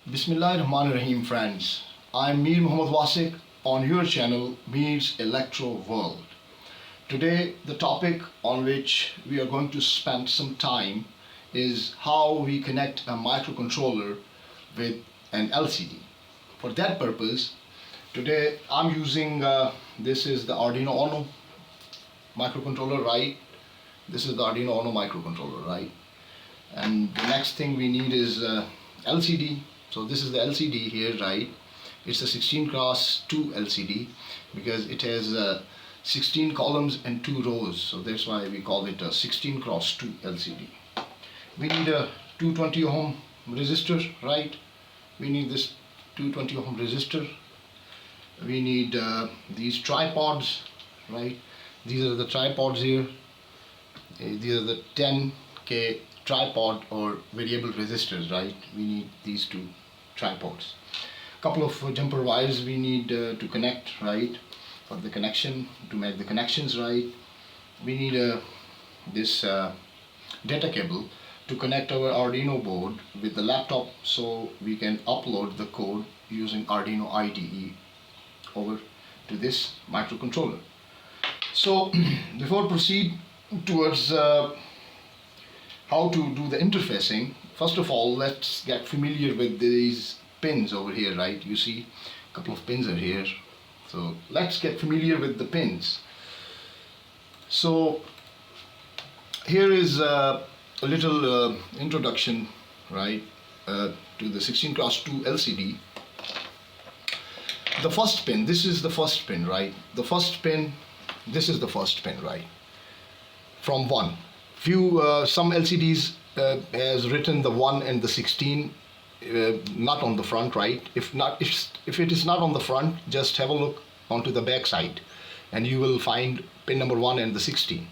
Bismillahirrahmanirrahim, friends. I'm Mir Muhammad Wasik on your channel Mir's Electro World. Today the topic on which we are going to spend some time is how we connect a microcontroller with an LCD. For that purpose, today I'm using this is the Arduino UNO microcontroller, right? This is the Arduino UNO microcontroller, right? And the next thing we need is LCD. So this is the LCD here, right? It's a 16x2 LCD because it has 16 columns and 2 rows, so that's why we call it a 16x2 LCD. We need a 220 ohm resistor, right? We need this 220 ohm resistor. We need these tripods, right? These are the tripods here. These are the 10K tripod or variable resistors, right? We need these two tripods. Couple of jumper wires we need to connect, right? For the connection, to make the connections right. We need this data cable to connect our Arduino board with the laptop so we can upload the code using Arduino IDE over to this microcontroller. So before proceed towards how to do the interfacing, first of all let's get familiar with these pins over here, right? You see a couple of pins are here, so let's get familiar with the pins. So here is a little introduction, right, to the 16x2 LCD. The first pin, this is the first pin, right? The first pin, this is the first pin, right? From 1. Some LCDs has written the 1 and the 16 not on the front, right? If it is not on the front, just have a look onto the back side and you will find pin number 1 and the 16.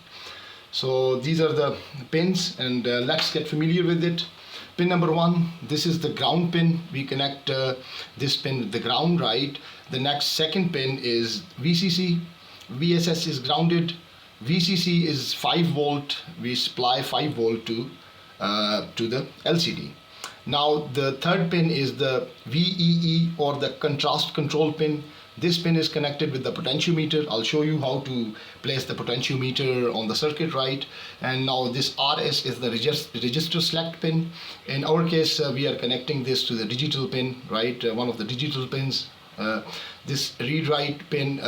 So these are the pins, and let's get familiar with it. Pin number 1, this is the ground pin. We connect this pin with the ground, right? The next second pin is VCC. VSS is grounded. VCC is 5 volt. We supply 5 volt to the LCD. Now the third pin is the VEE or the contrast control pin. This pin is connected with the potentiometer. I'll show you how to place the potentiometer on the circuit, right? And now this RS is the register select pin. In our case, we are connecting this to the digital pin, right? One of the digital pins. This read write pin,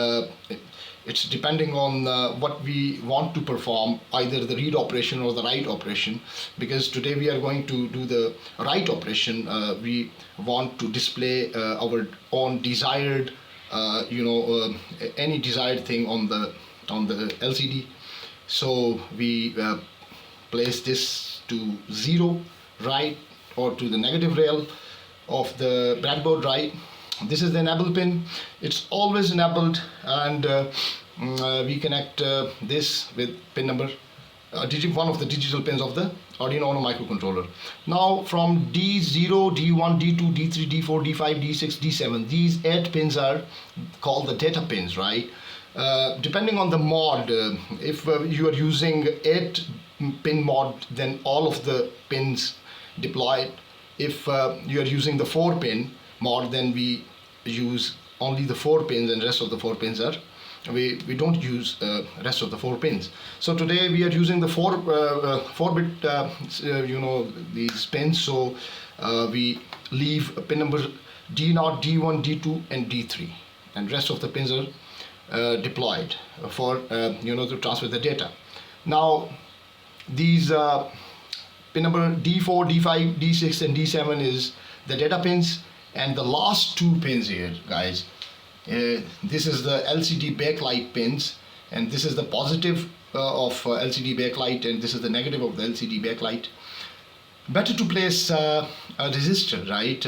it's depending on what we want to perform, either the read operation or the write operation. Because today we are going to do the write operation. We want to display our own desired any desired thing on the LCD. So we place this to 0, right, or to the negative rail of the breadboard, right? This is the enable pin. It's always enabled, and we connect this with pin number one of the digital pins of the Arduino UNO microcontroller. Now from D0, D1, D2, D3, D4, D5, D6, D7, these 8 pins are called the data pins, right? Depending on the mod, if you are using 8 pin mod, then all of the pins deployed. If you are using the 4 pin mod, then we use only the 4 pins, and rest of the 4 pins are we don't use rest of the 4 pins. So today we are using the 4-bit these pins. So we leave pin number D0, D1, D2 and D3, and rest of the pins are deployed for to transfer the data. Now these pin number D4, D5, D6 and D7 is the data pins, and the last 2 pins here, guys, this is the LCD backlight pins, and this is the positive of LCD backlight, and this is the negative of the LCD backlight. Better to place a resistor, right,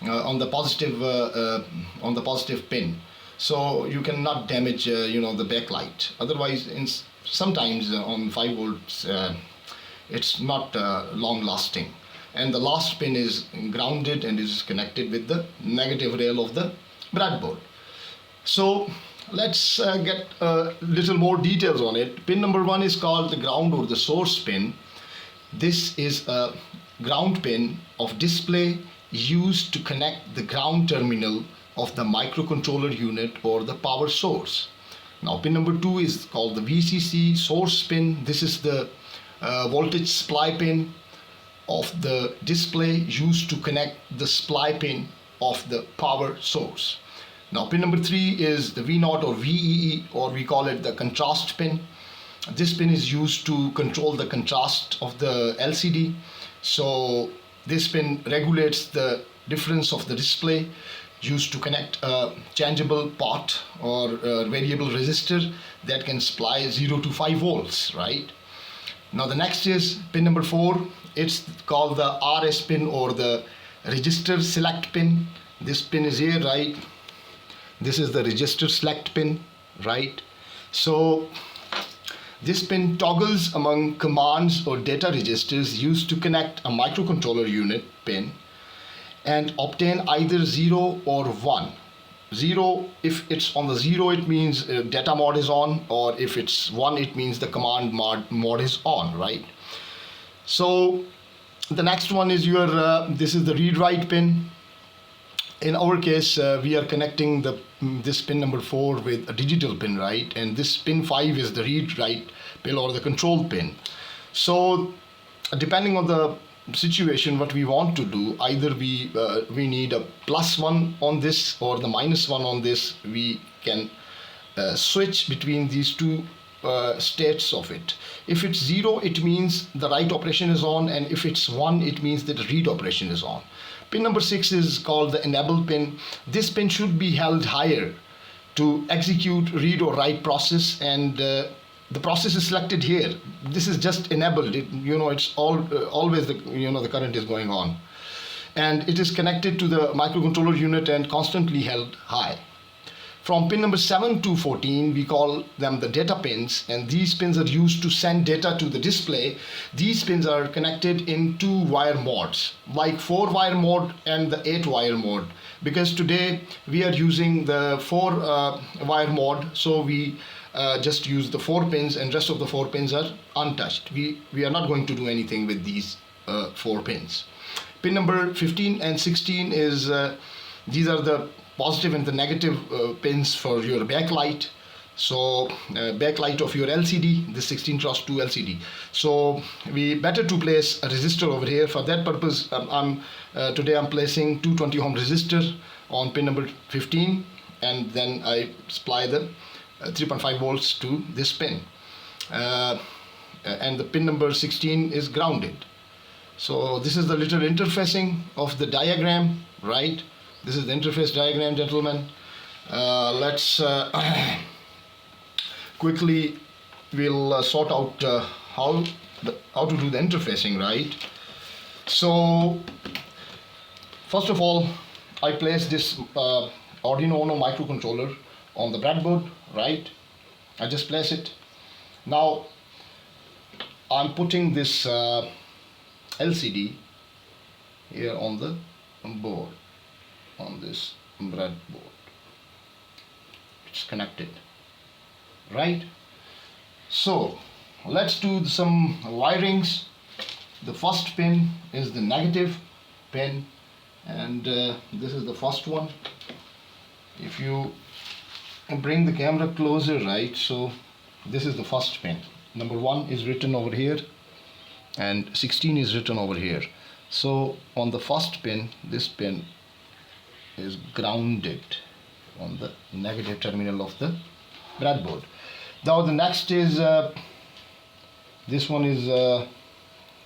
on the positive pin, so you cannot damage the backlight. Otherwise, sometimes on 5 volts it's not long lasting. And the last pin is grounded and is connected with the negative rail of the breadboard. So let's get a little more details on it. Pin number 1 is called the ground or the source pin. This is a ground pin of display used to connect the ground terminal of the microcontroller unit or the power source. Now pin number 2 is called the VCC source pin. This is the voltage supply pin of the display used to connect the supply pin of the power source. Now pin number 3 is the V0 or VEE, or we call it the contrast pin. This pin is used to control the contrast of the LCD. So this pin regulates the difference of the display, used to connect a changeable pot or variable resistor that can supply 0 to 5 volts, right? Now the next is pin number 4. It's called the RS pin or the register select pin. This pin is here, right? This is the register select pin, right? So this pin toggles among commands or data registers used to connect a microcontroller unit pin and obtain either 0 or 1. 0, if it's on the 0, it means data mode is on, or if it's 1, it means the command mode is on, right? So the next one is your this is the read write pin. In our case, we are connecting this pin number 4 with a digital pin, right? And this pin 5 is the read write pin or the control pin. So depending on the situation, what we want to do, either we need a +1 on this or the -1 on this. We can switch between these two states of it. If it's 0, it means the write operation is on, and if it's 1, it means that the read operation is on. Pin number 6 is called the enable pin. This pin should be held higher to execute read or write process, and the process is selected here. This is just enabled. It's always the current is going on, and it is connected to the microcontroller unit and constantly held high. From pin number 7 to 14, we call them the data pins, and these pins are used to send data to the display. These pins are connected in 2-wire modes, like 4-wire mode and the 8-wire mode. Because today we are using the 4-wire mode, so we just use the 4 pins, and rest of the 4 pins are untouched. We are not going to do anything with these 4 pins. Pin number 15 and 16 is these are the positive and the negative pins for your backlight. So backlight of your LCD, the 16x2 LCD. So we better to place a resistor over here. For that purpose, today I'm placing 220 ohm resistor on pin number 15, and then I supply the 3.5 volts to this pin, and the pin number 16 is grounded. So this is the little interfacing of the diagram, right? This is the interface diagram, gentlemen. Let's quickly we'll sort out how to do the interfacing, right? So first of all, I place this Arduino UNO microcontroller on the breadboard, right? I just place it. Now I'm putting this LCD here on the board, on this breadboard. It's connected, right? So let's do some wirings. The first pin is the negative pin, and this is the first one. If you bring the camera closer, right, so this is the first pin. Number 1 is written over here and 16 is written over here. So on the first pin, this pin is grounded on the negative terminal of the breadboard. Now the next is this one is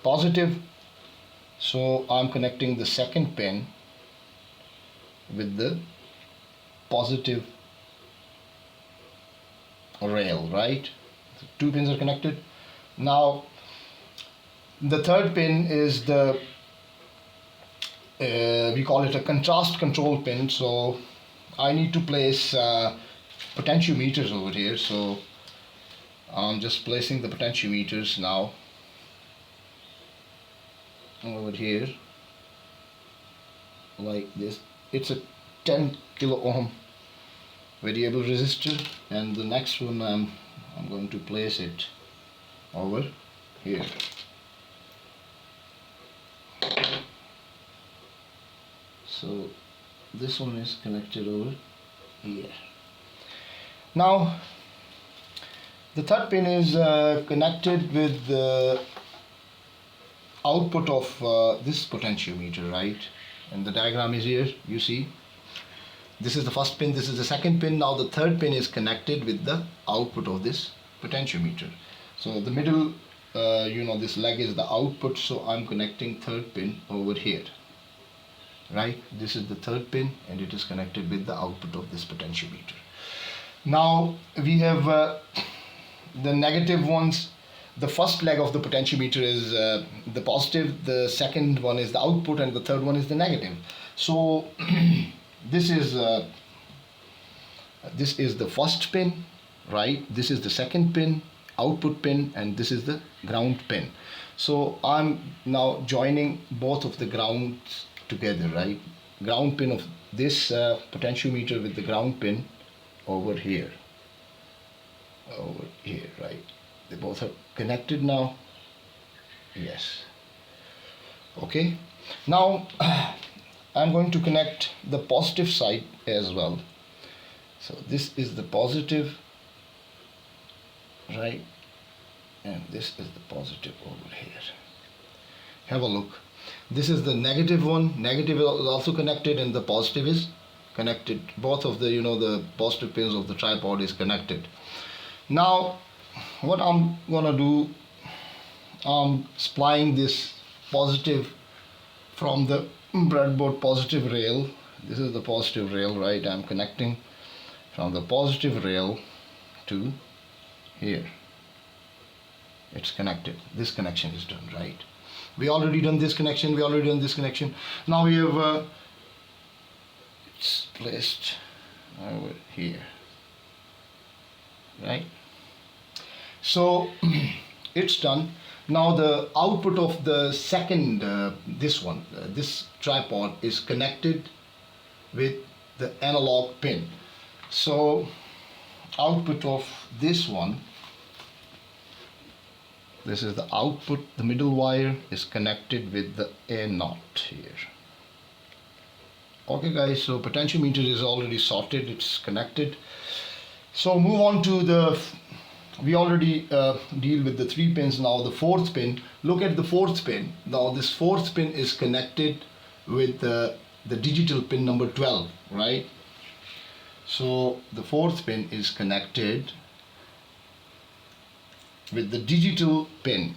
positive, so I'm connecting the second pin with the positive rail, right? The 2 pins are connected. Now the third pin is the we call it a contrast control pin. So I need to place potentiometers over here, so I'm just placing the potentiometers now over here like this. It's a 10 kilo ohm variable resistor, and the next one I'm going to place it over here. So this one is connected over here. Now the third pin is connected with the output of this potentiometer, right? And the diagram is here, you see. This is the first pin, this is the second pin. Now the third pin is connected with the output of this potentiometer. So the middle, this leg is the output, so I'm connecting third pin over here. Right? This is the third pin and it is connected with the output of this potentiometer. Now we have the negative ones. The first leg of the potentiometer is the positive, the second one is the output, and the third one is the negative. So this is the first pin, right? This is the second pin, output pin, and this is the ground pin. So I'm now joining both of the grounds together, right? Ground pin of this potentiometer with the ground pin over here, right? They both are connected now. Yes. Okay. Now I'm going to connect the positive side as well. So this is the positive, right? And this is the positive over here. Have a look. This is the negative one. Negative is also connected and the positive is connected. Both of the, the positive pins of the tripod is connected. Now what I'm gonna do, I'm supplying this positive from the breadboard positive rail. This is the positive rail, right? I'm connecting from the positive rail to here. It's connected. This connection is done, right? We already done this connection. Now we have it's placed over here, right? So it's done. Now the output of the second, this tripod is connected with the analog pin. So output of this one, this is the output, the middle wire is connected with the A0 here. Okay guys, so potentiometer is already sorted, it's connected. So move on to the, we already deal with the 3 pins. Now the fourth pin, look at the fourth pin. Now this fourth pin is connected with the digital pin number 12, right? So the fourth pin is connected with the digital pin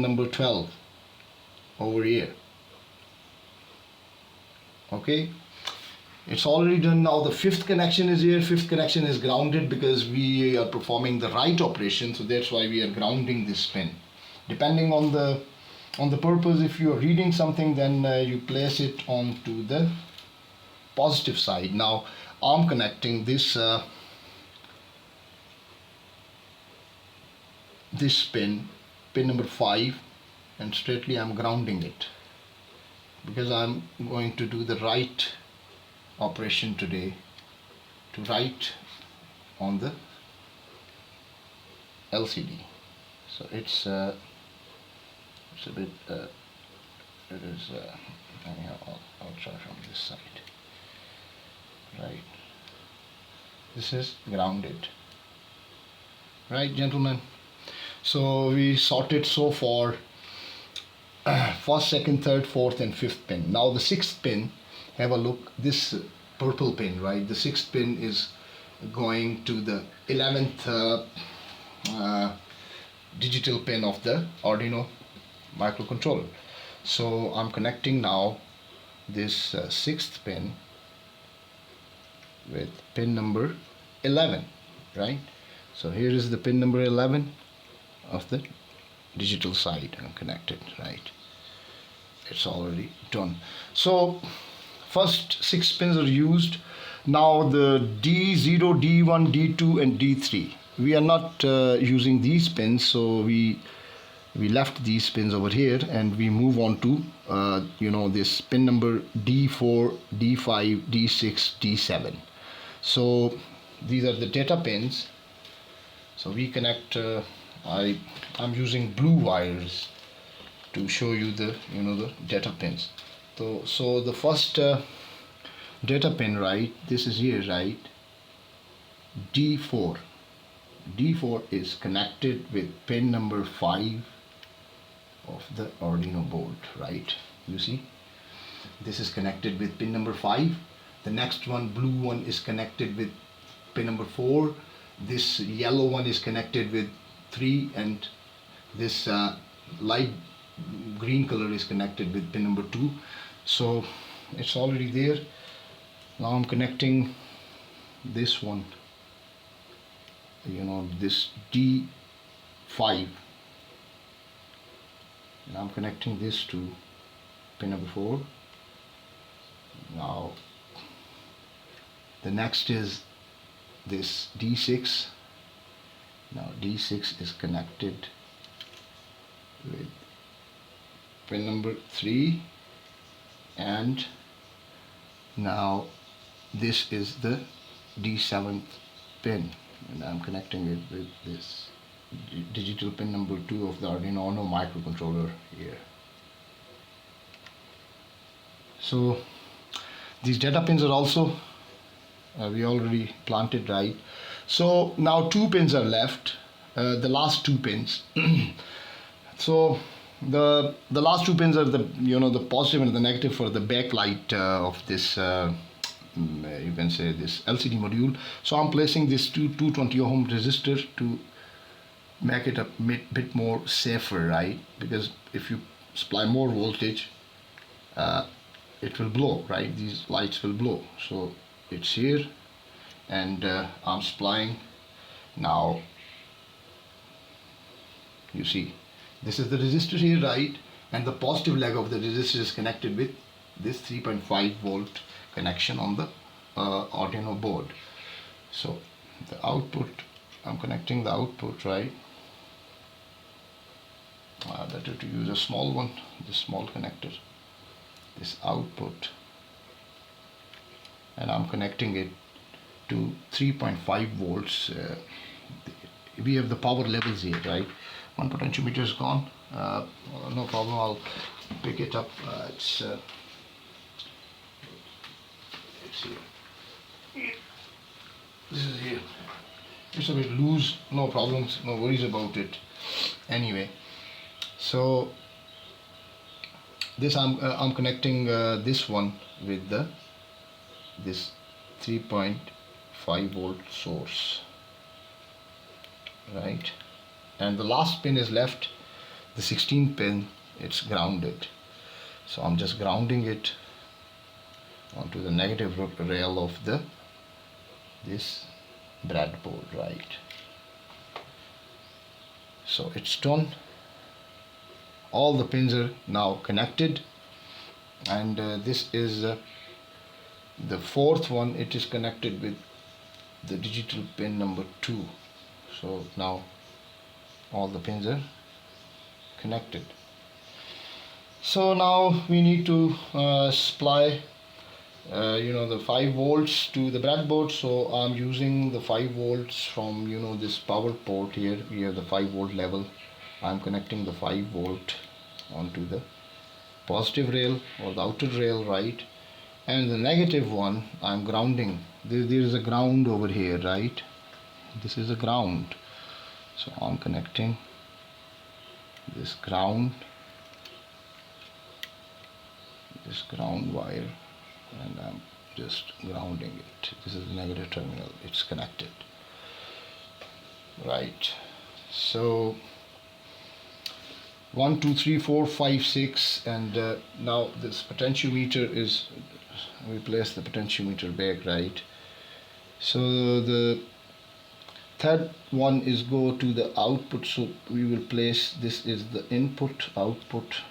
number 12 over here. Okay, it's already done. Now the fifth connection is here. Fifth connection is grounded because we are performing the write operation, so that's why we are grounding this pin. Depending on the purpose, if you are reading something, then you place it onto the positive side. Now I'm connecting this this pin number 5, and straightly I'm grounding it because I'm going to do the write operation today, to write on the LCD. So it's a bit it is anyhow, I'll try from this side, right? This is grounded, right, gentlemen? So we sorted so far first, second, third, fourth and fifth pin. Now the sixth pin, have a look, this purple pin, right? The sixth pin is going to the 11th digital pin of the Arduino microcontroller. So I'm connecting now this sixth pin with pin number 11, right? So here is the pin number 11 of the digital side. I'm connected, right? It's already done. So first 6 pins are used. Now the D0, D1, D2 and D3, we are not using these pins, so we left these pins over here and we move on to this pin number D4, D5, D6, D7. So these are the data pins. So we connect I'm using blue wires to show you the the data pins. So the first data pin, right, this is here, right, D4. D4 is connected with pin number 5 of the Arduino board, right? You see, this is connected with pin number 5. The next one, blue one, is connected with pin number 4. This yellow one is connected with 3, and this light green color is connected with pin number 2. So it's already there. Now I'm connecting this one, this D5, and I'm connecting this to pin number 4. Now the next is this D6. Now D6 is connected with pin number 3, and now this is the D7th pin, and I'm connecting it with this digital pin number 2 of the Arduino UNO Microcontroller here. So these data pins are also we already planted, right? So now 2 pins are left, the last 2 pins. So the last 2 pins are the the positive and the negative for the backlight of this you can say this LCD module. So I'm placing this 220 ohm resistor to make it a bit more safer, right? Because if you supply more voltage, it will blow, right? These lights will blow. So it's here, and I'm supplying. Now you see, this is the resistor here, right? And the positive leg of the resistor is connected with this 3.5 volt connection on the Arduino board. So the output, I'm connecting the output, right? Better to use a small one, this small connector, this output, and I'm connecting it to 3.5 volts. We have the power levels here, right? One potentiometer is gone. No problem, I'll pick it up. It's here. This is here. It's a bit loose, no problems, no worries about it. Anyway, so this I'm connecting this one with this 3.5 volt source, right? And the last pin is left, the 16th pin, it's grounded. So I'm just grounding it onto the negative rail of this breadboard, right? So it's done. All the pins are now connected, and this is the 4th one. It is connected with the digital pin number 2. So now all the pins are connected. So now we need to supply the 5 volts to the breadboard. So I'm using the 5 volts from this power port here. We have the 5 volt level. I'm connecting the 5 volt onto the positive rail or the outer rail, right? And the negative one I'm grounding. There is a ground over here, right? This is a ground. So I'm connecting this ground wire, and I'm just grounding it. This is the negative terminal, it's connected, right? So 1 2 3 4 5 6, and now this potentiometer is, we place the potentiometer back, right? So the third one is go to the output, so we will place, this is the input, output,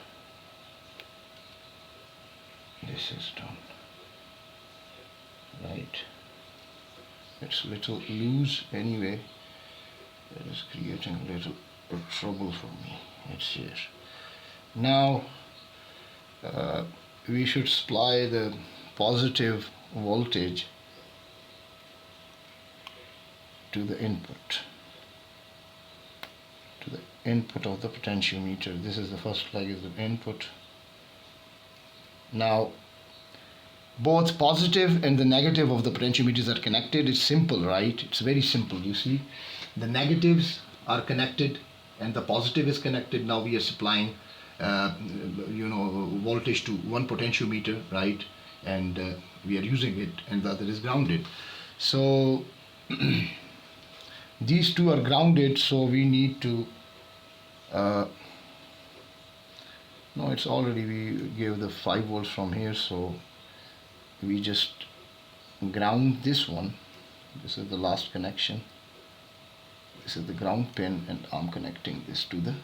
this is done, right? It's a little loose anyway, it is creating a little trouble for me. It's here. Now we should supply the positive voltage to the input of the potentiometer. This is the first leg, is the input, Now both positive and the negative of the potentiometers are connected. It's simple, right? It's very simple. You see, the negatives are connected and the positive is connected. Now we are supplying voltage to one potentiometer, right? And we are using it, and the other is grounded. So these two are grounded, so we need to no, it's already, we gave the 5 volts from here, so we just ground this one. This is the last connection. This is the ground pin, and I'm connecting this to the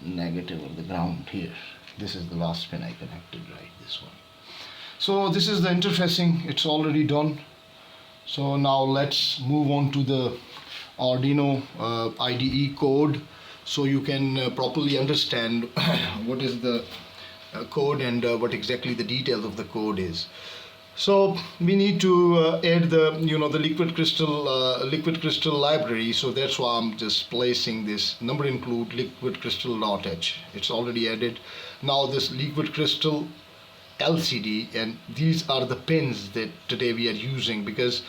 negative or the ground here. This is the last pin I connected, right? This one. So this is the interfacing. It's already done. So now let's move on to the Arduino IDE code, so you can properly understand what is the code and what exactly the details of the code is. So we need to add the the liquid crystal library. So that's why I'm just placing this number include liquid crystal.h. It's already added. Now this liquid crystal LCD, and these are the pins that today we are using, because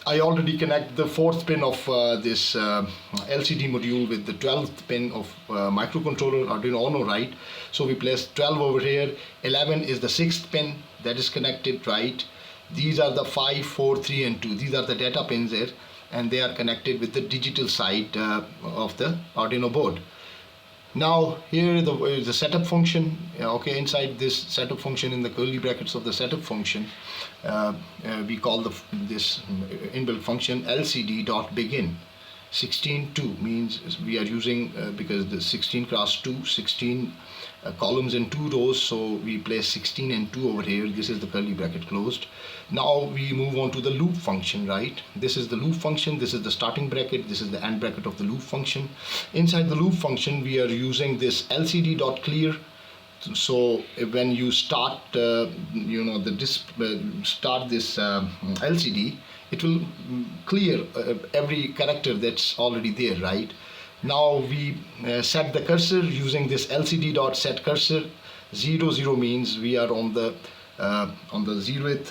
I already connect the 4th pin of this LCD module with the 12th pin of microcontroller Arduino UNO, right? So we place 12 over here. 11 is the 6th pin that is connected, right? These are the 5, 4, 3 and 2. These are the data pins there, and they are connected with the digital side of the Arduino board. Now here is the setup function. Okay, inside this setup function, in the curly brackets of the setup function, we call this inbuilt function lcd.begin. 16:2 means we are using because the 16 cross 2, 16 columns and 2 rows, so we place 16 and 2 over here. This is the curly bracket closed. Now we move on to the loop function, right? This is the loop function, this is the starting bracket, this is the end bracket of the loop function. Inside the loop function we are using this lcd.clear. So when you start start this LCD, it will clear every character that's already there, right? Now we set the cursor using this lcd.setCursor. 0, 0 means we are on the 0th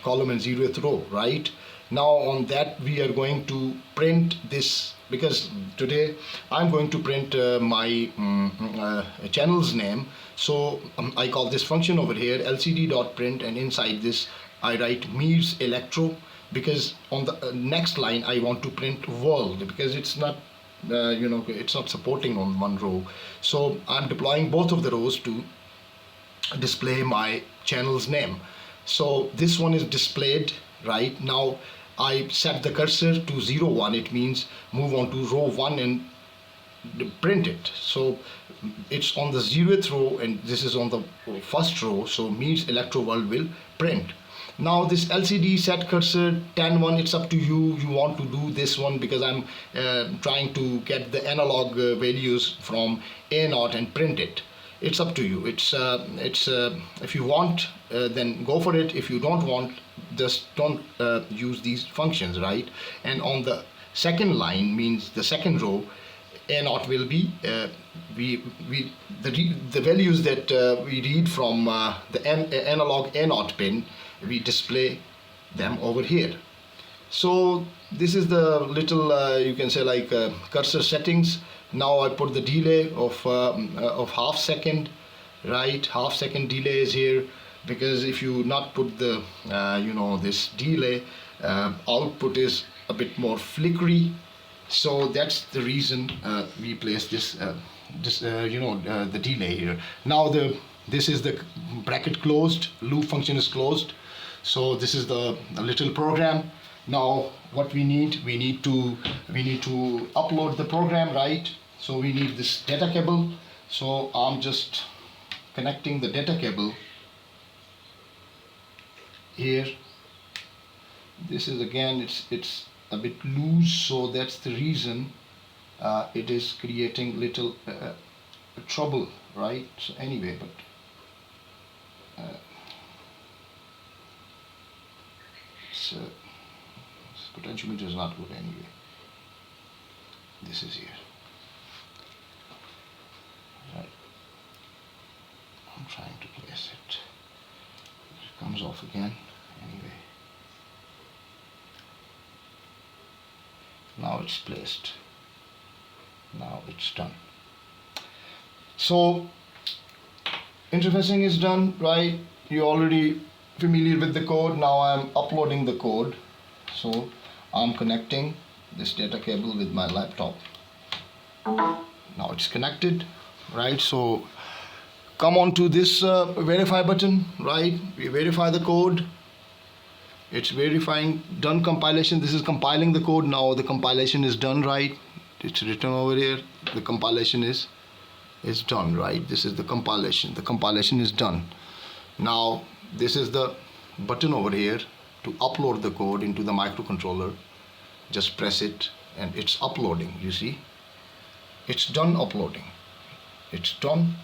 column and 0th row, right? Now on that we are going to print this, because today I'm going to print my channel's name. So I call this function over here lcd.print, and inside this I write Mears Electro, because on the next line I want to print world, because it's not it's not supporting on one row. So I'm deploying both of the rows to display my channel's name. So this one is displayed, right? Now I set the cursor to 0, 1. It means move on to row 1 and print it. So it's on the 0th row and this is on the 1st row, so Mears Electro World will print. Now this LCD set cursor 10, 1, it's up to you. You want to do this one because I'm trying to get the analog values from A0 and print it. It's up to you. It's if you want, then go for it. If you don't want, just don't use these functions, right? And on the second line, means the second row, A0 will be the values that we read from the analog A0 pin. We display them over here. So this is the little you can say like cursor settings. Now I put the delay of half second, right? Half second delay is here, because if you not put the this delay, output is a bit more flickery. So that's the reason we place this the delay here. Now this is the bracket closed, loop function is closed. So this is the little program. Now what we need to upload the program, right? So we need this data cable. So I'm just connecting the data cable here. This is again it's a bit loose, so that's the reason it is creating little trouble, right? So anyway, but potentiometer is not good anyway. This is here, right? I'm trying to comes off again anyway. Now it's placed. Now it's done. So interfacing is done, right? You're already familiar with the code. Now I'm uploading the code. So I'm connecting this data cable with my laptop. Now it's connected, right? So come on to this verify button, right? We verify the code. It's verifying, done compilation. This is compiling the code. Now the compilation is done, right? It's written over here. The compilation is done, right? This is the compilation. The compilation is done. Now this is the button over here to upload the code into the microcontroller. Just press it and it's uploading. You see, it's done uploading. It's done.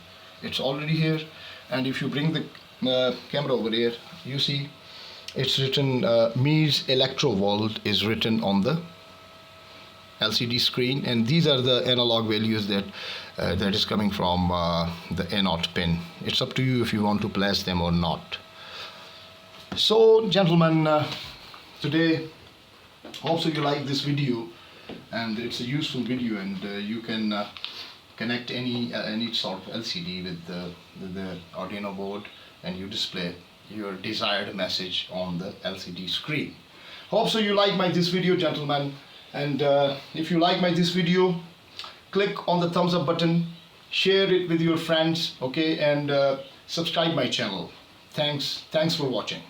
It's already here. And if you bring the camera over here, you see it's written Mears Electro World is written on the LCD screen, and these are the analog values that that is coming from the A0 pin. It's up to you if you want to place them or not. So gentlemen, today hope so you like this video, and it's a useful video, and you can connect any sort of LCD with the Arduino board, and you display your desired message on the LCD screen. Hope so you like this video, gentlemen, and if you like this video, click on the thumbs up button, share it with your friends, okay, and subscribe my channel. Thanks for watching.